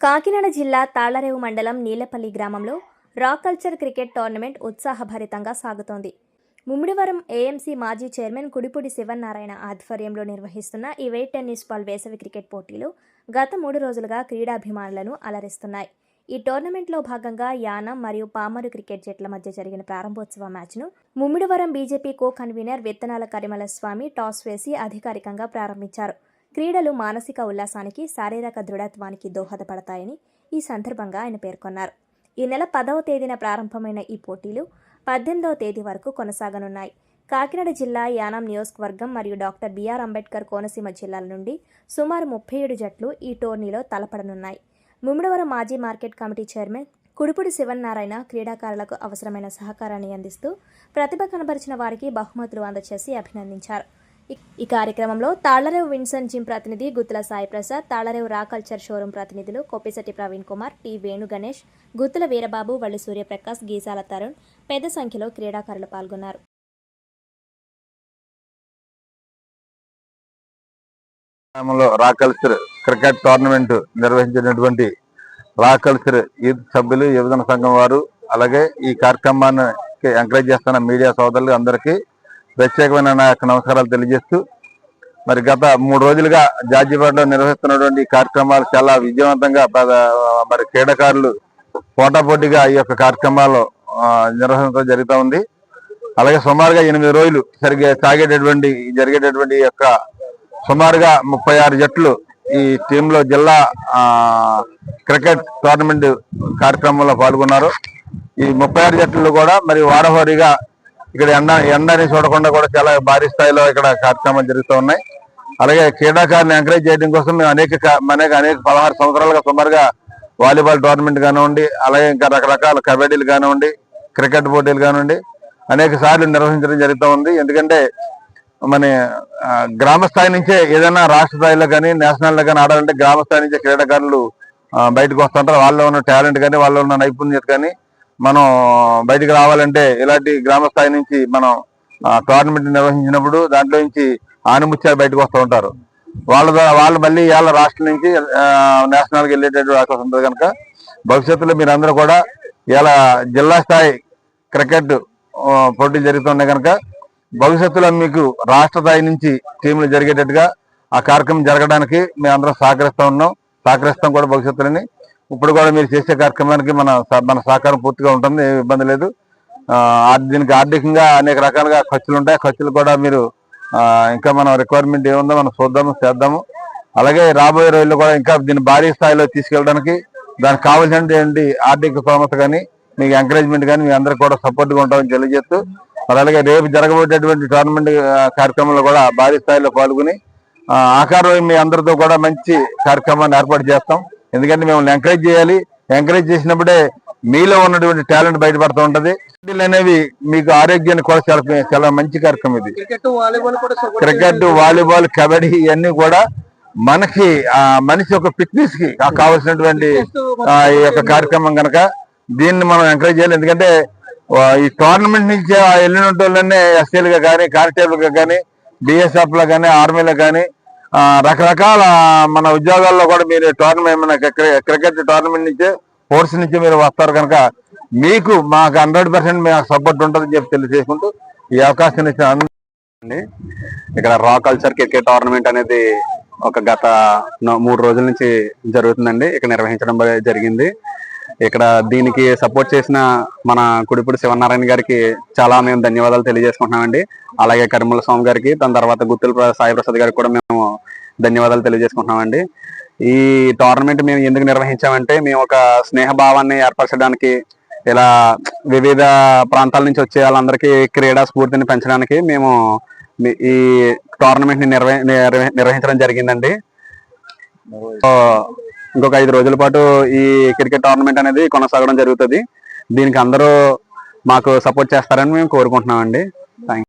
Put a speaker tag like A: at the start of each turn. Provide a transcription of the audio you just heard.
A: కాకినాడ జిల్లా తాళ్లరేవు మండలం నీలపల్లి గ్రామంలో రా కల్చర్ క్రికెట్ టోర్నమెంట్ ఉత్సాహభరితంగా సాగుతోంది. ముమ్మిడివరం ఏఎంసీ మాజీ చైర్మన్ కుడిపూడి శివనారాయణ ఆధ్వర్యంలో నిర్వహిస్తున్న ఈ వెయిట్ టెన్నిస్ బాల్ వేసవి క్రికెట్ పోటీలు గత 3 రోజులుగా క్రీడాభిమానులను అలరిస్తున్నాయి. ఈ టోర్నమెంట్లో భాగంగా యానం మరియు పామరు క్రికెట్ జట్ల మధ్య జరిగిన ప్రారంభోత్సవ మ్యాచ్ను ముమ్మిడివరం బీజేపీ కో కన్వీనర్ విత్తనాల కరిమల స్వామి టాస్ వేసి అధికారికంగా ప్రారంభించారు. క్రీడలు మానసిక ఉల్లాసానికి, శారీరక దృఢత్వానికి దోహదపడతాయని ఈ సందర్భంగా ఆయన పేర్కొన్నారు. ఈ నెల 10వ తేదీన ప్రారంభమైన ఈ పోటీలు 18వ తేదీ వరకు కొనసాగనున్నాయి. కాకినాడ జిల్లా యానాం నియోజకవర్గం మరియు డాక్టర్ బిఆర్ అంబేద్కర్ కోనసీమ జిల్లాల నుండి సుమారు 37 జట్లు ఈ టోర్నీలో తలపడనున్నాయి. ముమ్మిడివరం మాజీ market committee chairman Kudipudi Sivanarayana క్రీడాకారులకు అవసరమైన సహకారాన్ని అందిస్తూ ప్రతిభ కనబరిచిన వారికి బహుమతులు అందజేసి అభినందించారు. ఈ కార్యక్రమంలో తాళ్లరేవు విన్సన్ జిమ్ ప్రతినిధి గుత్తుల సాయి ప్రసాద్, తాళ్లరేవు రా కల్చర్ షోరూం ప్రతినిధులు కొప్పిశెట్టి ప్రవీణ్ కుమార్, టి వేణు గణేష్, గుత్తుల వీరబాబు, వల్లి సూర్యప్రకాశ్, గీసాల తరుణ్ పెద్ద సంఖ్యలో క్రీడాకారులు పాల్గొన్నారు.
B: రా కల్చర్ క్రికెట్ టోర్నమెంట్ నిర్వహించినటువంటి రా కల్చర్ యూత్ సభ్యులు, యువజన సంఘం వారు, అలాగే ఈ కార్యక్రమాన్ని ఎంకరేజ్ చేస్తున్న మీడియా సోదరులు అందరికీ ప్రత్యేకమైన నా యొక్క నమస్కారాలు తెలియజేస్తూ, మరి గత 3 రోజులుగా జార్జిపేటలో నిర్వహిస్తున్నటువంటి కార్యక్రమాలు చాలా విజయవంతంగా మరి క్రీడాకారులు పోటాపోటీగా ఈ యొక్క కార్యక్రమాలు నిర్వహించడం జరుగుతూ ఉంది. అలాగే సుమారుగా 8 రోజులు జరిగేటటువంటి యొక్క సుమారుగా 36 జట్లు ఈ టీంలో జిల్లా క్రికెట్ టోర్నమెంట్ కార్యక్రమంలో పాల్గొన్నారు. ఈ 36 జట్లు కూడా మరి వారవారీగా ఇక్కడ ఎండని చూడకుండా కూడా చాలా భారీ స్థాయిలో ఇక్కడ కార్యక్రమాలు జరుగుతూ ఉన్నాయి. అలాగే క్రీడాకారులను ఎంకరేజ్ చేయడం కోసం మేము అనేక 16 సంవత్సరాలుగా సుమారుగా వాలీబాల్ టోర్నమెంట్ కానివ్వండి, అలాగే ఇంకా రకరకాల కబడ్డీలు కానివ్వండి, క్రికెట్ పోటీలు కానివ్వండి అనేక సార్లు నిర్వహించడం జరుగుతూ ఉంది. ఎందుకంటే మన గ్రామ స్థాయి నుంచే ఏదైనా రాష్ట్ర స్థాయిలో కానీ నేషనల్లో కానీ ఆడాలంటే గ్రామ స్థాయి నుంచే క్రీడాకారులు బయటకు వస్తుంటారు. వాళ్ళలో ఉన్న టాలెంట్ కానీ వాళ్ళలో ఉన్న నైపుణ్యత కానీ మనం బయటికి రావాలంటే ఇలాంటి గ్రామ స్థాయి నుంచి మనం టోర్నమెంట్ నిర్వహించినప్పుడు దాంట్లో నుంచి ఆనిముత్యాలు బయటకు వస్తూ ఉంటారు. వాళ్ళు మళ్ళీ ఇవాళ రాష్ట్రం నుంచి నేషనల్కి వెళ్ళేటటువంటి అవకాశం ఉంటుంది. కనుక భవిష్యత్తులో మీరందరూ కూడా ఇలా జిల్లా స్థాయి క్రికెట్ పోటీలు జరుగుతున్నాయి కనుక భవిష్యత్తులో మీకు రాష్ట్ర స్థాయి నుంచి టీంలు జరిగేటట్టుగా ఆ కార్యక్రమం జరగడానికి మేమందరం సహకరిస్తాం కూడా భవిష్యత్తులోని. ఇప్పుడు కూడా మీరు చేసే కార్యక్రమానికి మన సహకారం పూర్తిగా ఉంటుంది, ఏ ఇబ్బంది లేదు. దీనికి ఆర్థికంగా అనేక రకాలుగా ఖర్చులు ఉంటాయి. ఖర్చులు కూడా మీరు ఇంకా మన రిక్వైర్మెంట్ ఏముందో మనం చేద్దాము. అలాగే రాబోయే రోజుల్లో కూడా ఇంకా దీన్ని భారీ స్థాయిలో తీసుకెళ్ళడానికి దానికి కావాల్సినటువంటి ఆర్థిక స్తోమత కానీ మీకు ఎంకరేజ్మెంట్ కానీ మీ అందరికీ కూడా సపోర్ట్గా ఉంటామని తెలియజేస్తూ, మరి అలాగే రేపు జరగబోయేటటువంటి టోర్నమెంట్ కార్యక్రమంలో కూడా భారీ స్థాయిలో పాల్గొని ఆఖరి మీ అందరితో కూడా మంచి కార్యక్రమాన్ని ఏర్పాటు చేస్తాం. ఎందుకంటే మిమ్మల్ని ఎంకరేజ్ చేయాలి. ఎంకరేజ్ చేసినప్పుడే మీలో ఉన్నటువంటి టాలెంట్ బయటపడుతూ ఉంటది. అనేవి మీకు ఆరోగ్యాన్ని కూడా చాలా మంచి కార్యక్రమం ఇది. క్రికెట్, వాలీబాల్, కబడ్డీ ఇవన్నీ కూడా మనకి మనిషి యొక్క ఫిట్నెస్ కి కావాల్సినటువంటి ఈ యొక్క కార్యక్రమం కనుక దీన్ని మనం ఎంకరేజ్ చేయాలి. ఎందుకంటే ఈ టోర్నమెంట్ నుంచి వెళ్ళినట్టునే ఎస్ఏలుగా కానీ, కానిస్టేబుల్ గా కానీ, బిఎస్ఎఫ్ లో కానీ, ఆర్మీలో కానీ రకరకాల మన ఉద్యోగాల్లో కూడా మీరు టోర్నమెంట్ క్రికెట్ టోర్నమెంట్ నుంచే స్పోర్ట్స్ నుంచి మీరు వస్తారు కనుక మీకు మాకు 100% మీకు సపోర్ట్ ఉంటుందని చెప్పి తెలియజేసుకుంటూ ఈ అవకాశం ఇచ్చిన
C: ఇక్కడ రా కల్చర్ క్రికెట్ టోర్నమెంట్ అనేది గత 3 రోజుల నుంచి జరుగుతుందండి. ఇక్కడ నిర్వహించడం జరిగింది. ఇక్కడ దీనికి సపోర్ట్ చేసిన మన కుడిపూడి శివనారాయణ గారికి చాలా మేము ధన్యవాదాలు తెలియజేసుకుంటున్నామండి. అలాగే కరిమల స్వామి గారికి, దాని తర్వాత గుత్తుల సాయి ప్రసాద్ గారికి కూడా మేము ధన్యవాదాలు తెలియజేసుకుంటున్నామండి. ఈ టోర్నమెంట్ మేము ఎందుకు నిర్వహించామంటే మేము ఒక స్నేహభావాన్ని ఏర్పరచడానికి, ఇలా వివిధ ప్రాంతాల నుంచి వచ్చే వాళ్ళందరికీ క్రీడా స్ఫూర్తిని పెంచడానికి మేము ఈ టోర్నమెంట్ ని నిర్వహించడం జరిగిందండి. ఇంకొక 5 రోజుల పాటు ఈ క్రికెట్ టోర్నమెంట్ అనేది కొనసాగడం జరుగుతుంది. దీనికి అందరూ మాకు సపోర్ట్ చేస్తారని మేము కోరుకుంటున్నామండి. Thank you.